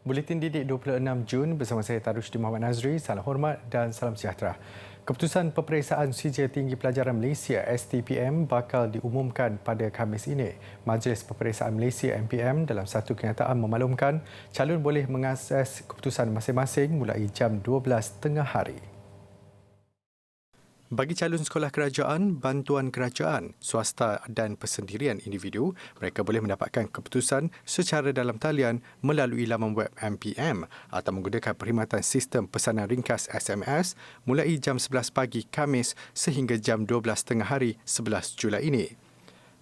Buletin Didik 26 Jun bersama saya Tarushdin Muhammad Nazri. Salam hormat dan salam sejahtera. Keputusan Peperiksaan Sijil Tinggi Pelajaran Malaysia STPM bakal diumumkan pada Khamis ini. Majlis Peperiksaan Malaysia MPM dalam satu kenyataan memaklumkan calon boleh mengakses keputusan masing-masing mulai jam 12 tengah hari. Bagi calon sekolah kerajaan, bantuan kerajaan, swasta dan persendirian individu, mereka boleh mendapatkan keputusan secara dalam talian melalui laman web MPM atau menggunakan perkhidmatan sistem pesanan ringkas SMS mulai jam 11 pagi Khamis sehingga jam 12 tengah hari 11 Julai ini.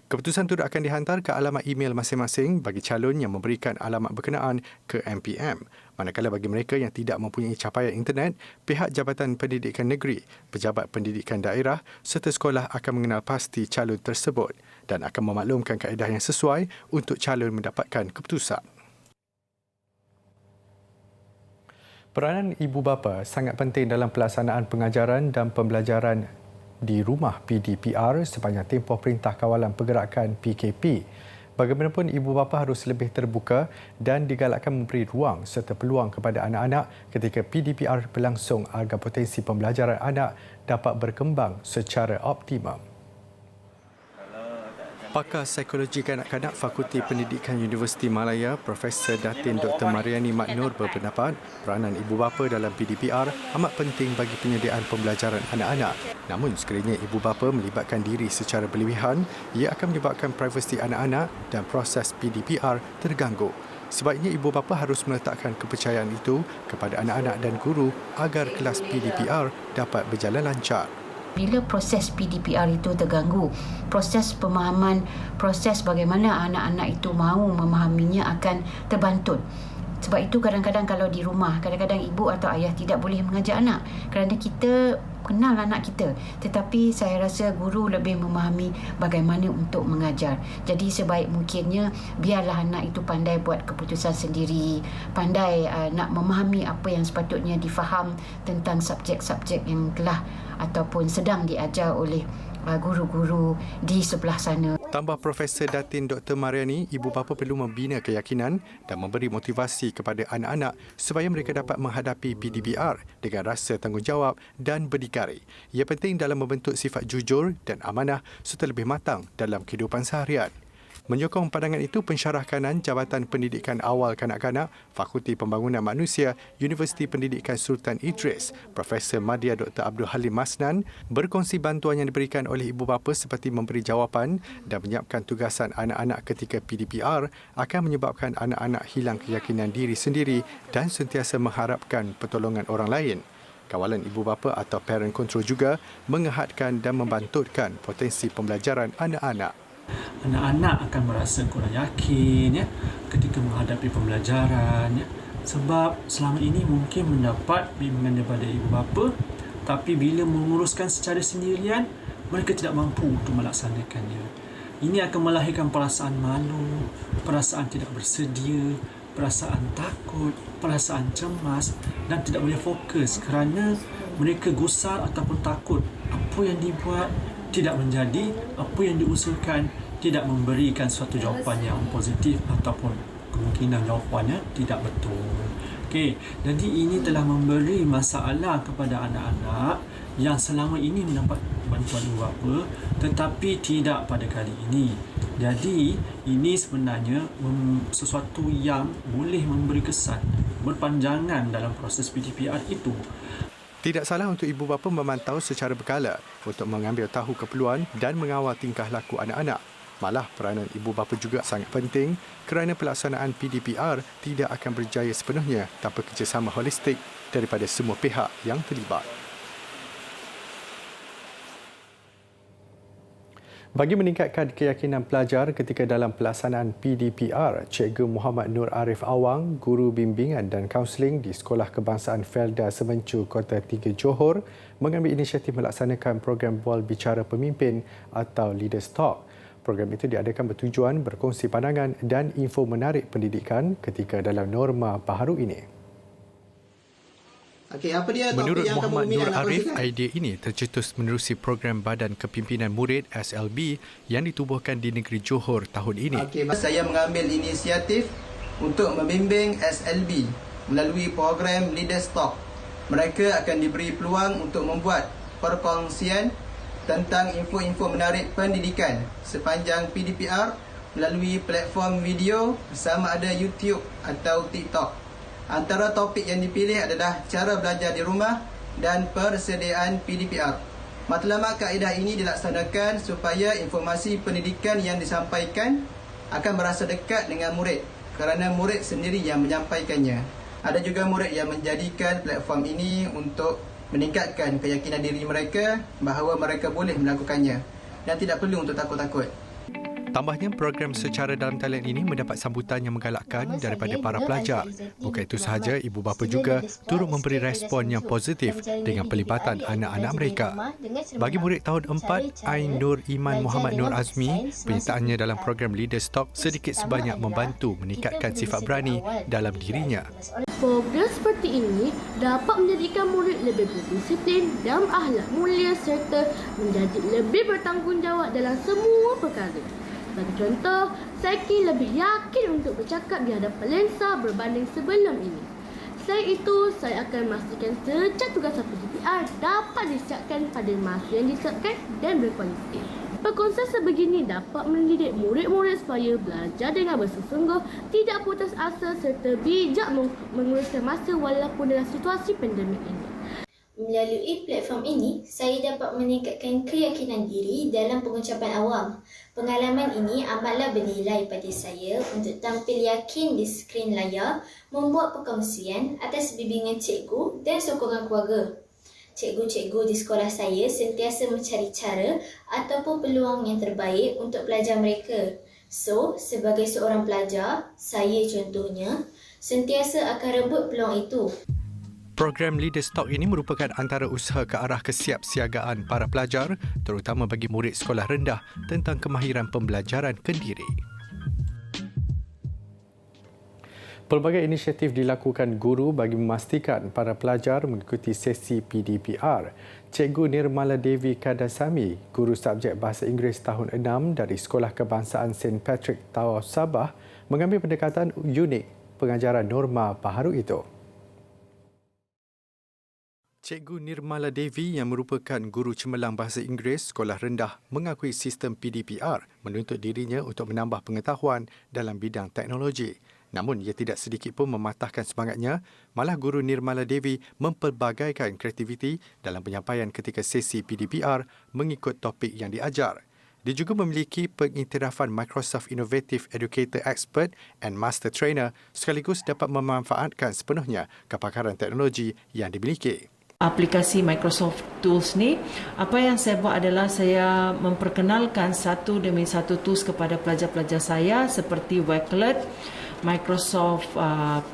Keputusan itu akan dihantar ke alamat email masing-masing bagi calon yang memberikan alamat berkenaan ke MPM. Manakala bagi mereka yang tidak mempunyai capaian internet, pihak Jabatan Pendidikan Negeri, Pejabat Pendidikan Daerah serta sekolah akan mengenal pasti calon tersebut dan akan memaklumkan kaedah yang sesuai untuk calon mendapatkan keputusan. Peranan ibu bapa sangat penting dalam pelaksanaan pengajaran dan pembelajaran di rumah PDPR sepanjang tempoh Perintah Kawalan Pergerakan PKP. Bagaimanapun, ibu bapa harus lebih terbuka dan digalakkan memberi ruang serta peluang kepada anak-anak ketika PDPR berlangsung agar potensi pembelajaran anak dapat berkembang secara optimum. Pakar Psikologi Kanak-Kanak Fakulti Pendidikan Universiti Malaya, Profesor Datin Dr. Mariani Maknur berpendapat peranan ibu bapa dalam PDPR amat penting bagi penyediaan pembelajaran anak-anak. Namun sekiranya ibu bapa melibatkan diri secara berlebihan, ia akan menyebabkan privasi anak-anak dan proses PDPR terganggu. Sebaiknya ibu bapa harus meletakkan kepercayaan itu kepada anak-anak dan guru agar kelas PDPR dapat berjalan lancar. Bila proses PDPR itu terganggu, proses pemahaman, proses bagaimana anak-anak itu mahu memahaminya akan terbantut. Sebab itu kadang-kadang kalau di rumah, kadang-kadang ibu atau ayah tidak boleh mengajar anak kerana kita kenal anak kita. Tetapi saya rasa guru lebih memahami bagaimana untuk mengajar. Jadi sebaik mungkinnya biarlah anak itu pandai buat keputusan sendiri, pandai nak memahami apa yang sepatutnya difaham tentang subjek-subjek yang telah ataupun sedang diajar oleh guru-guru di sebelah sana. Tambah Profesor Datin Dr. Mariani, ibu bapa perlu membina keyakinan dan memberi motivasi kepada anak-anak supaya mereka dapat menghadapi PDPR dengan rasa tanggungjawab dan berdikari. Ia penting dalam membentuk sifat jujur dan amanah serta lebih matang dalam kehidupan seharian. Menyokong pandangan itu, pensyarah kanan Jabatan Pendidikan Awal Kanak-Kanak, Fakulti Pembangunan Manusia, Universiti Pendidikan Sultan Idris, Profesor Madya Dr. Abdul Halim Masnan, berkongsi bantuan yang diberikan oleh ibu bapa seperti memberi jawapan dan menyiapkan tugasan anak-anak ketika PDPR akan menyebabkan anak-anak hilang keyakinan diri sendiri dan sentiasa mengharapkan pertolongan orang lain. Kawalan ibu bapa atau parent control juga mengehadkan dan membantutkan potensi pembelajaran anak-anak. Anak-anak akan merasa kurang yakin ketika menghadapi pembelajaran sebab selama ini mungkin mendapat bimbingan daripada ibu bapa, tapi bila menguruskan secara sendirian mereka tidak mampu untuk melaksanakannya. Ini akan melahirkan perasaan malu, perasaan tidak bersedia, perasaan takut, perasaan cemas dan tidak boleh fokus kerana mereka gusar ataupun takut apa yang dibuat tidak menjadi, apa yang diusulkan tidak memberikan suatu jawapan yang positif ataupun kemungkinan jawapannya tidak betul. Okey, jadi ini telah memberi masalah kepada anak-anak yang selama ini mendapat bantuan ibu bapa tetapi tidak pada kali ini. Jadi ini sebenarnya sesuatu yang boleh memberi kesan berpanjangan dalam proses PDPR itu. Tidak salah untuk ibu bapa memantau secara berkala untuk mengambil tahu keperluan dan mengawal tingkah laku anak-anak. Malah peranan ibu bapa juga sangat penting kerana pelaksanaan PDPR tidak akan berjaya sepenuhnya tanpa kerjasama holistik daripada semua pihak yang terlibat. Bagi meningkatkan keyakinan pelajar ketika dalam pelaksanaan PDPR, Cikgu Muhammad Nur Arif Awang, Guru Bimbingan dan Kaunseling di Sekolah Kebangsaan Felda Semencu, Kota 3 Johor, mengambil inisiatif melaksanakan program Bual Bicara Pemimpin atau Leaders Talk. Program itu diadakan bertujuan berkongsi pandangan dan info menarik pendidikan ketika dalam norma baharu ini. Okey, apa dia Menurut topik yang Muhammad kamu Nur Arif, kongsikan? idea ini tercetus menerusi program Badan Kepimpinan Murid SLB yang ditubuhkan di negeri Johor tahun ini. Okey, saya mengambil inisiatif untuk membimbing SLB melalui program Leaders Talk. Mereka akan diberi peluang untuk membuat perkongsian tentang info-info menarik pendidikan sepanjang PDPR melalui platform video sama ada YouTube atau TikTok. Antara topik yang dipilih adalah cara belajar di rumah dan persediaan PDPR. Matlamat kaedah ini dilaksanakan supaya informasi pendidikan yang disampaikan akan berasa dekat dengan murid kerana murid sendiri yang menyampaikannya. Ada juga murid yang menjadikan platform ini untuk meningkatkan keyakinan diri mereka bahawa mereka boleh melakukannya dan tidak perlu untuk takut-takut. Tambahnya, program secara dalam talian ini mendapat sambutan yang menggalakkan daripada para pelajar. Bukan itu sahaja, ibu bapa juga turut memberi respon yang positif dengan pelibatan anak-anak mereka. Bagi murid tahun 4, Ain Nur Iman Muhammad Nur Azmi, penyertaannya dalam program Leaders Talk sedikit sebanyak membantu meningkatkan sifat berani dalam dirinya. Program seperti ini dapat menjadikan murid lebih berdisiplin dan akhlak mulia serta menjadi lebih bertanggungjawab dalam semua perkara. Bagi contoh, saya kini lebih yakin untuk bercakap di hadapan lensa berbanding sebelum ini. Selain itu, saya akan memastikan setiap tugas PDPR dapat disiapkan pada masa yang disiapkan dan berkualiti. Perkongsian sebegini dapat mendidik murid-murid supaya belajar dengan bersungguh, tidak putus asa serta bijak menguruskan masa walaupun dalam situasi pandemik ini. Melalui platform ini, saya dapat meningkatkan keyakinan diri dalam pengucapan awam. Pengalaman ini amatlah bernilai pada saya untuk tampil yakin di skrin layar, membuat perkongsian atas bimbingan cikgu dan sokongan keluarga. Cikgu-cikgu di sekolah saya sentiasa mencari cara ataupun peluang yang terbaik untuk pelajar mereka. So, sebagai seorang pelajar, saya contohnya, sentiasa akan rebut peluang itu. Program Leaders Talk ini merupakan antara usaha ke arah kesiapsiagaan para pelajar, terutama bagi murid sekolah rendah tentang kemahiran pembelajaran kendiri. Pelbagai inisiatif dilakukan guru bagi memastikan para pelajar mengikuti sesi PDPR. Cikgu Nirmala Devi Kadasami, guru subjek Bahasa Inggeris tahun 6 dari Sekolah Kebangsaan St. Patrick, Tawau, Sabah, mengambil pendekatan unik pengajaran norma baharu itu. Cikgu Nirmala Devi yang merupakan guru cemerlang Bahasa Inggeris sekolah rendah mengakui sistem PDPR menuntut dirinya untuk menambah pengetahuan dalam bidang teknologi. Namun ia tidak sedikit pun mematahkan semangatnya, malah guru Nirmala Devi mempelbagaikan kreativiti dalam penyampaian ketika sesi PDPR mengikut topik yang diajar. Dia juga memiliki pengiktirafan Microsoft Innovative Educator Expert and Master Trainer sekaligus dapat memanfaatkan sepenuhnya kepakaran teknologi yang dimiliki. Aplikasi Microsoft Tools ni, apa yang saya buat adalah saya memperkenalkan satu demi satu tools kepada pelajar-pelajar saya seperti Wakelet, Microsoft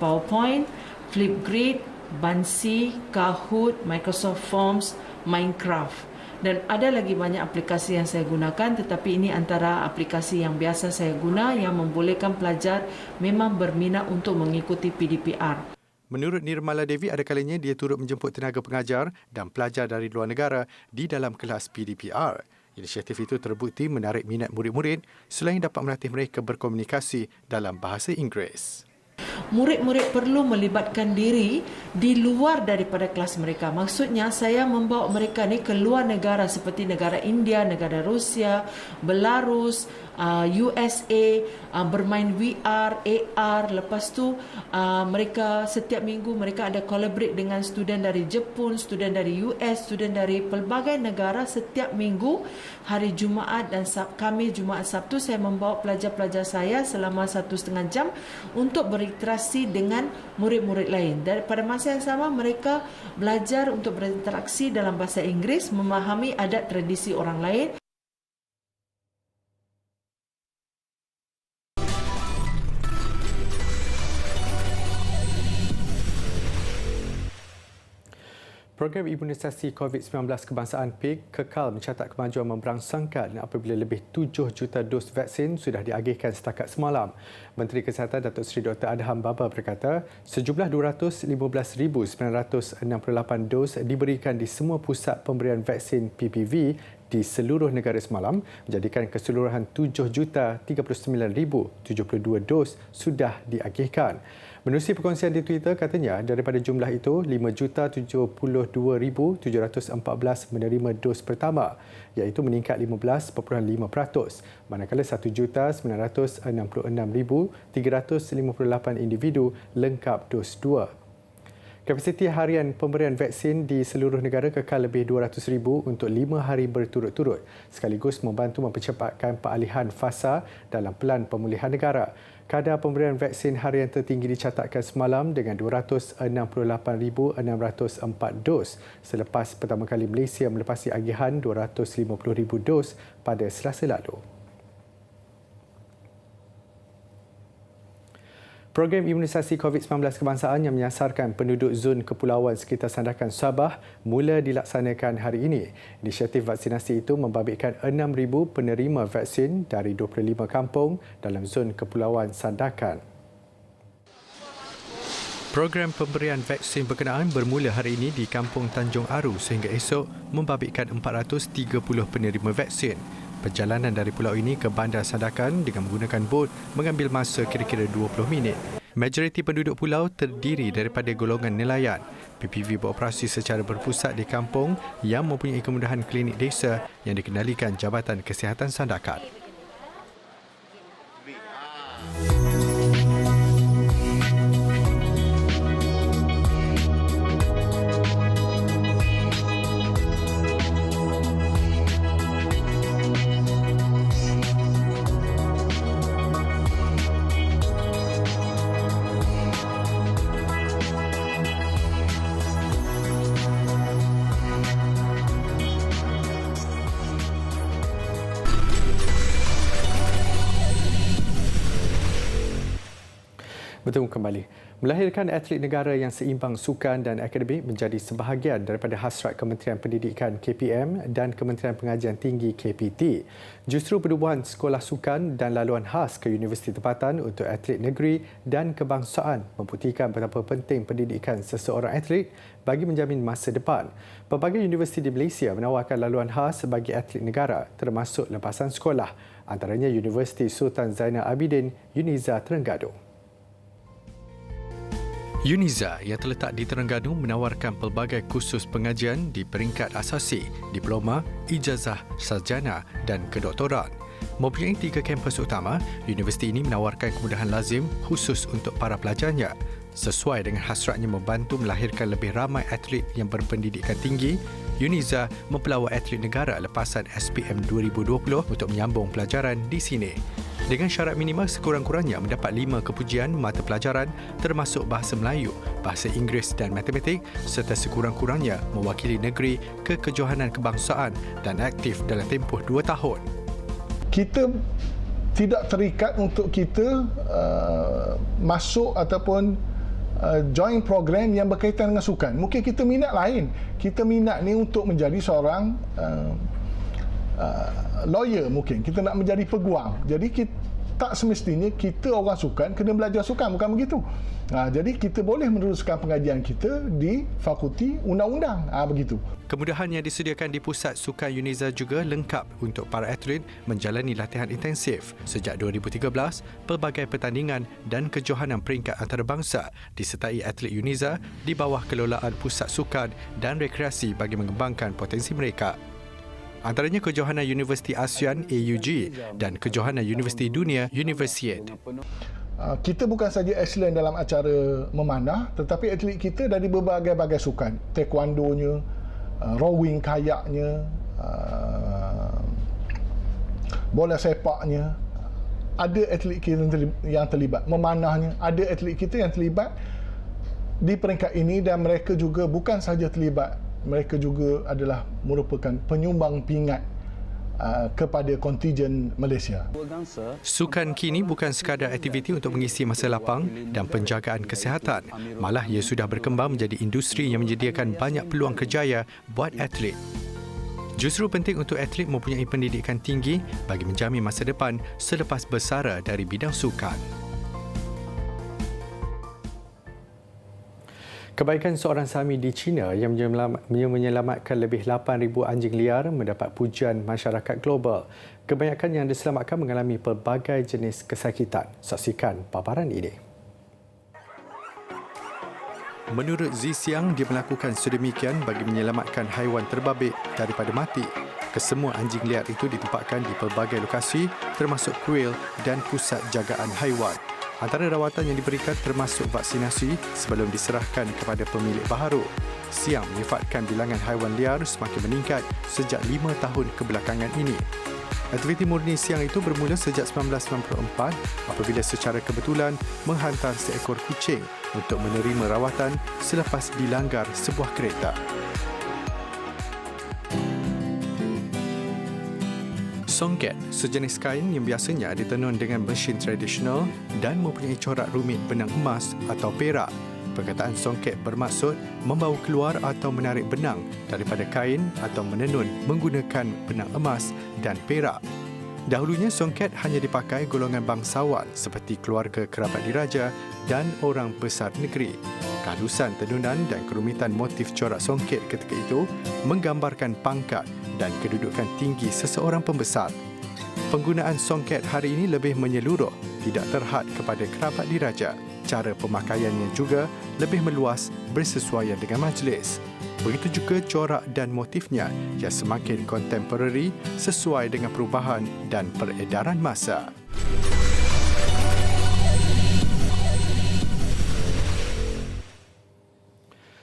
PowerPoint, Flipgrid, Bansi, Kahoot, Microsoft Forms, Minecraft. Dan ada lagi banyak aplikasi yang saya gunakan, tetapi ini antara aplikasi yang biasa saya guna yang membolehkan pelajar memang berminat untuk mengikuti PDPR. Menurut Nirmala Devi, ada kalanya dia turut menjemput tenaga pengajar dan pelajar dari luar negara di dalam kelas PDPR. Inisiatif itu terbukti menarik minat murid-murid selain dapat melatih mereka berkomunikasi dalam bahasa Inggeris. Murid-murid perlu melibatkan diri di luar daripada kelas mereka. Maksudnya saya membawa mereka ni ke luar negara seperti negara India, negara Rusia, Belarus, USA, bermain VR, AR. Lepas tu mereka setiap minggu mereka ada collaborate dengan student dari Jepun, student dari US, student dari pelbagai negara. Setiap minggu hari Jumaat dan Khamis, Jumaat, Sabtu saya membawa pelajar-pelajar saya selama 1,5 jam untuk berinteraksi dengan murid-murid lain. Dan pada masa yang sama mereka belajar untuk berinteraksi dalam bahasa Inggeris, memahami adat tradisi orang lain. Program imunisasi COVID-19 kebangsaan PIK kekal mencatat kemajuan memberangsangkan apabila lebih 7 juta dos vaksin sudah diagihkan setakat semalam. Menteri Kesihatan Datuk Seri Dr. Adham Baba berkata, sejumlah 215,968 dos diberikan di semua pusat pemberian vaksin PPV di seluruh negara semalam, menjadikan keseluruhan 7,039,072 dos sudah diagihkan. Menerusi perkongsian di Twitter, katanya daripada jumlah itu, 5,072,714 menerima dos pertama, iaitu meningkat 15.5%, manakala 1,966,358 individu lengkap dos 2. Kapasiti harian pemberian vaksin di seluruh negara kekal lebih 200,000 untuk 5 hari berturut-turut, sekaligus membantu mempercepatkan peralihan fasa dalam pelan pemulihan negara. Kadar pemberian vaksin harian tertinggi dicatatkan semalam dengan 268,604 dos selepas pertama kali Malaysia melepasi agihan 250,000 dos pada Selasa lalu. Program imunisasi COVID-19 kebangsaan yang menyasarkan penduduk zon kepulauan sekitar Sandakan Sabah mula dilaksanakan hari ini. Inisiatif vaksinasi itu membabitkan 6,000 penerima vaksin dari 25 kampung dalam zon kepulauan Sandakan. Program pemberian vaksin berkenaan bermula hari ini di Kampung Tanjung Aru sehingga esok membabitkan 430 penerima vaksin. Perjalanan dari pulau ini ke Bandar Sandakan dengan menggunakan bot mengambil masa kira-kira 20 minit. Majoriti penduduk pulau terdiri daripada golongan nelayan. PPV beroperasi secara berpusat di kampung yang mempunyai kemudahan klinik desa yang dikendalikan Jabatan Kesihatan Sandakan. Bertemu kembali. Melahirkan atlet negara yang seimbang sukan dan akademik menjadi sebahagian daripada hasrat Kementerian Pendidikan KPM dan Kementerian Pengajian Tinggi KPT. Justru penubuhan sekolah sukan dan laluan khas ke universiti tempatan untuk atlet negeri dan kebangsaan membuktikan betapa penting pendidikan seseorang atlet bagi menjamin masa depan. Pelbagai universiti di Malaysia menawarkan laluan khas bagi atlet negara termasuk lepasan sekolah, antaranya Universiti Sultan Zainal Abidin, Uniza Terengganu. Uniza yang terletak di Terengganu menawarkan pelbagai kursus pengajian di peringkat asasi, diploma, ijazah, sarjana dan kedoktoran. Mempunyai 3 kampus utama, universiti ini menawarkan kemudahan lazim khusus untuk para pelajarnya. Sesuai dengan hasratnya membantu melahirkan lebih ramai atlet yang berpendidikan tinggi, Uniza mempelawat atlet negara lepasan SPM 2020 untuk menyambung pelajaran di sini. Dengan syarat minimal sekurang-kurangnya mendapat 5 kepujian mata pelajaran termasuk bahasa Melayu, bahasa Inggeris dan matematik serta sekurang-kurangnya mewakili negeri ke kejohanan kebangsaan dan aktif dalam tempoh 2 tahun. Kita tidak terikat untuk kita masuk ataupun join program yang berkaitan dengan sukan. Mungkin kita minat lain. Kita minat ni untuk menjadi seorang lawyer mungkin. Kita nak menjadi peguam. Jadi kita tak semestinya kita orang sukan kena belajar sukan, bukan begitu. Jadi kita boleh meneruskan pengajian kita di Fakulti Undang-Undang, begitu. Kemudahan yang disediakan di Pusat Sukan Uniza juga lengkap untuk para atlet menjalani latihan intensif. Sejak 2013, pelbagai pertandingan dan kejohanan peringkat antarabangsa disertai atlet Uniza di bawah kelolaan Pusat Sukan dan Rekreasi bagi mengembangkan potensi mereka. Antaranya kejohanan Universiti ASEAN AUG dan kejohanan Universiti Dunia Universiade. Kita bukan saja excellent dalam acara memanah, tetapi atlet kita dari berbagai-bagai sukan. Taekwondonya, rowing kayaknya, bola sepaknya. Ada atlet kita yang terlibat. Memanahnya, ada atlet kita yang terlibat di peringkat ini dan mereka juga bukan saja terlibat, mereka juga adalah merupakan penyumbang pingat kepada kontijen Malaysia. Sukan kini bukan sekadar aktiviti untuk mengisi masa lapang dan penjagaan kesihatan. Malah ia sudah berkembang menjadi industri yang menyediakan banyak peluang kerjaya buat atlet. Justru penting untuk atlet mempunyai pendidikan tinggi bagi menjamin masa depan selepas bersara dari bidang sukan. Kebaikan seorang Sami di China yang menyelamatkan lebih 8,000 anjing liar mendapat pujian masyarakat global. Kebanyakan yang diselamatkan mengalami pelbagai jenis kesakitan. Saksikan paparan ini. Menurut Zi Xiang, dia melakukan sedemikian bagi menyelamatkan haiwan terbabit daripada mati. Kesemua anjing liar itu ditempatkan di pelbagai lokasi termasuk kuil dan pusat jagaan haiwan. Antara rawatan yang diberikan termasuk vaksinasi sebelum diserahkan kepada pemilik baharu. Xiang menyifatkan bilangan haiwan liar semakin meningkat sejak 5 tahun kebelakangan ini. Aktiviti murni Xiang itu bermula sejak 1994 apabila secara kebetulan menghantar seekor kucing untuk menerima rawatan selepas dilanggar sebuah kereta. Songket, sejenis kain yang biasanya ditenun dengan mesin tradisional dan mempunyai corak rumit benang emas atau perak. Perkataan songket bermaksud membawa keluar atau menarik benang daripada kain atau menenun menggunakan benang emas dan perak. Dahulunya songket hanya dipakai golongan bangsawan seperti keluarga kerabat diraja dan orang besar negeri. Kehalusan tenunan dan kerumitan motif corak songket ketika itu menggambarkan pangkat dan kedudukan tinggi seseorang pembesar. Penggunaan songket hari ini lebih menyeluruh, tidak terhad kepada kerabat diraja. Cara pemakaiannya juga lebih meluas bersesuaian dengan majlis. Begitu juga corak dan motifnya yang semakin kontemporari sesuai dengan perubahan dan peredaran masa.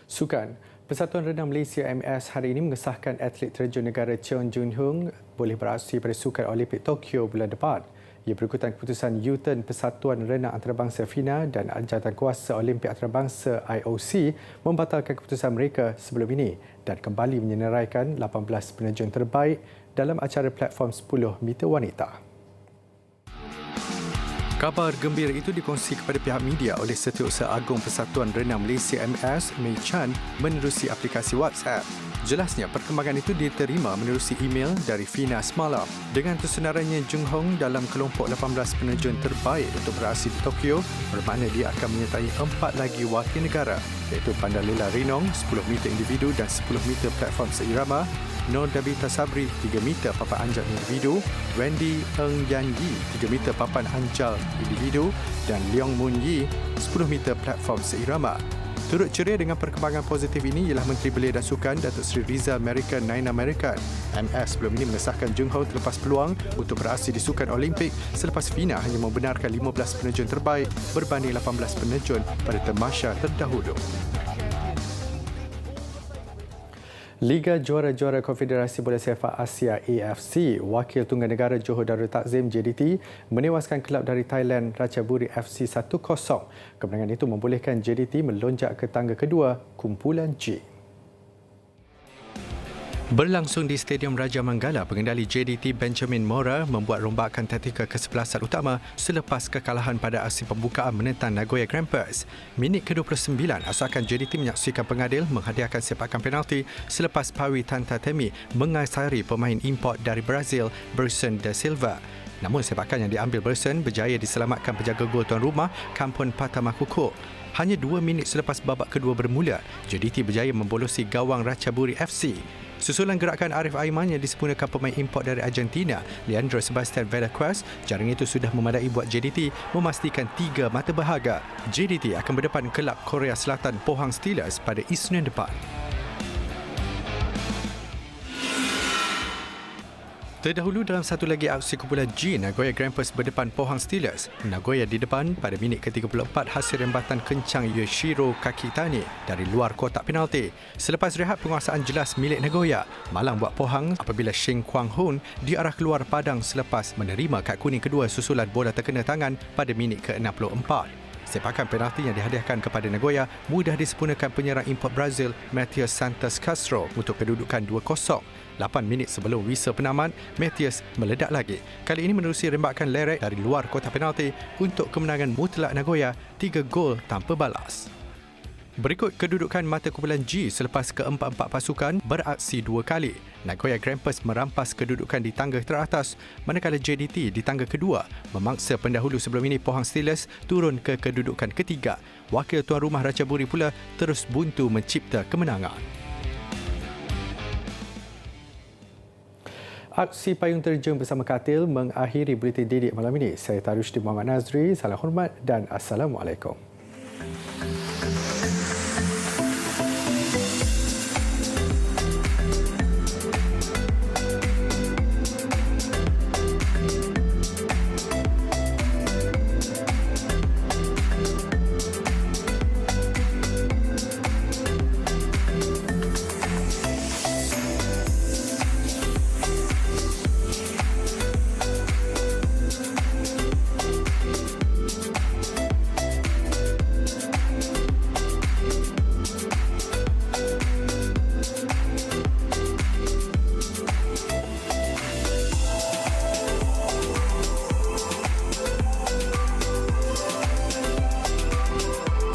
Sukan. Persatuan Renang Malaysia MS hari ini mengesahkan atlet terjun negara Cheon Jun Hung boleh beraksi pada Sukan Olimpik Tokyo bulan depan. Ia berikutan keputusan U-turn Persatuan Renang Antarabangsa FINA dan Jawatankuasa Olimpik Antarabangsa IOC membatalkan keputusan mereka sebelum ini dan kembali menyenaraikan 18 penerjun terbaik dalam acara platform 10 meter wanita. Kabar gembira itu dikongsi kepada pihak media oleh Setiausaha Agung Persatuan Renang Malaysia MS, Mei Chan, menerusi aplikasi WhatsApp. Jelasnya, perkembangan itu diterima menerusi email dari FINA semalam. Dengan tersenarannya Jung Hong dalam kelompok 18 penerjun terbaik untuk beraksi di Tokyo, bermakna dia akan menyertai 4 lagi wakil negara, iaitu Pandalela Rinong, 10 meter individu dan 10 meter platform seirama, Nur Dabita Sabri 3 meter papan anjal individu, Wendy Eng Yan Yi 3 meter papan anjal individu dan Leong Moon Yi 10 meter platform seirama. Turut ceria dengan perkembangan positif ini ialah Menteri Belia dan Sukan Datuk Seri Rizal American Nine American. MS sebelum ini mengesahkan Jung Ho terlepas peluang untuk beraksi di Sukan Olimpik selepas FINA hanya membenarkan 15 penerjun terbaik berbanding 18 penerjun pada tamasya terdahulu. Liga Juara-Juara Konfederasi Bola Sepak Asia AFC, wakil tunggal negara Johor Darul Takzim JDT menewaskan kelab dari Thailand Ratchaburi FC 1-0. Kemenangan itu membolehkan JDT melonjak ke tangga kedua kumpulan G. Berlangsung di Stadium Raja Manggala, pengendali JDT Benjamin Mora membuat rombakan taktikal kesebelasan utama selepas kekalahan pada aksi pembukaan menentang Nagoya Grampus. Minit ke-29, asalkan JDT menyaksikan pengadil menghadiahkan sepakan penalti selepas Pawi Tantatemi mengasari pemain import dari Brazil, Berson da Silva. Namun sepakan yang diambil Berson berjaya diselamatkan penjaga gol tuan rumah Kampun Patamakuko. Hanya 2 minit selepas babak kedua bermula, JDT berjaya membolosi gawang Ratchaburi FC. Susulan gerakan Arif Aiman yang disempurnakan pemain import dari Argentina, Leandro Sebastian Velasquez, jaring itu sudah memadai buat JDT memastikan 3 mata berharga. JDT akan berdepan kelab Korea Selatan Pohang Steelers pada Isnin depan. Terdahulu dalam satu lagi aksi kumpulan G, Nagoya Grampus berdepan Pohang Steelers. Nagoya di depan pada minit ke-34 hasil rembatan kencang Yoshiro Kakitani dari luar kotak penalti. Selepas rehat, penguasaan jelas milik Nagoya. Malang buat Pohang apabila Sheng Kwang Hoon diarah keluar padang selepas menerima kad kuning kedua susulan bola terkena tangan pada minit ke-64. sepakan penalti yang dihadiahkan kepada Nagoya mudah disempurnakan penyerang import Brazil Matias Santos Castro untuk kedudukan 2-0. 8 minit sebelum whistle penamat, Matias meledak lagi. Kali ini menerusi rembakan lerek dari luar kotak penalti untuk kemenangan mutlak Nagoya 3 gol tanpa balas. Berikut kedudukan mata kumpulan G selepas keempat-empat pasukan beraksi 2 kali. Nagoya Grampus merampas kedudukan di tangga teratas, manakala JDT di tangga kedua memaksa pendahulu sebelum ini Pohang Steelers turun ke kedudukan ketiga. Wakil tuan rumah Ratchaburi pula terus buntu mencipta kemenangan. Aksi payung terjun bersama katil mengakhiri Buletin Dedik malam ini. Saya Tarushdin Muhammad Nazri. Salam hormat dan Assalamualaikum.